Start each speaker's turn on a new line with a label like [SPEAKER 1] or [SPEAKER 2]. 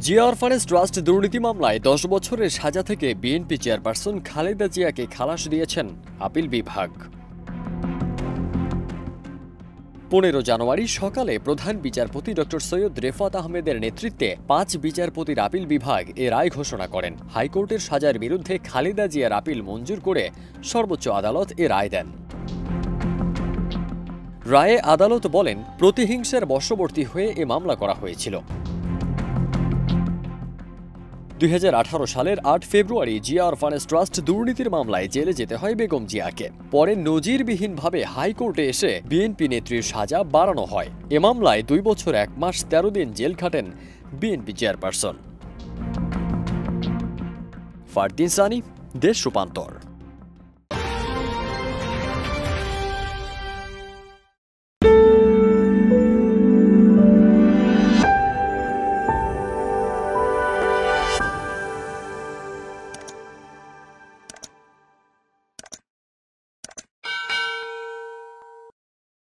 [SPEAKER 1] Zia orphanage trust দুর্নীতি মামলায় ১০ বছরের সাজা থেকে বিএনপি চেয়ারপারসন খালেদা জিয়াকে খালাস দিয়েছেন আপিল বিভাগ। ১৫ জানুয়ারি সকালে প্রধান বিচারপতি ড সৈয়দ রেফাত আহমেদের নেতৃত্বে ৫ বিচারপতির আপিল বিভাগ এ রায় ঘোষণা করেন। হাইকোর্টের সাজার বিরুদ্ধে খালেদা জিয়ার আপিল মঞ্জুর করে সর্বোচ্চ আদালত এ রায় দেন। রায়ে আদালত বলেন, প্রতিহিংসার বশবর্তী হয়ে এ মামলা করা হয়েছিল। ২০১৮ সালের ৮ ফেব্রুয়ারি জিয়া অরফানেজ ট্রাস্ট দুর্নীতির মামলায় জেলে যেতে হয় বেগম জিয়াকে। পরে নজিরবিহীনভাবে হাইকোর্টে এসে বিএনপি নেত্রীর সাজা বাড়ানো হয়। এ মামলায় ২ বছর ১ মাস ১৩ দিন জেল খাটেন বিএনপি চেয়ারপারসন। ফারদিন সানি, দেশ রূপান্তর।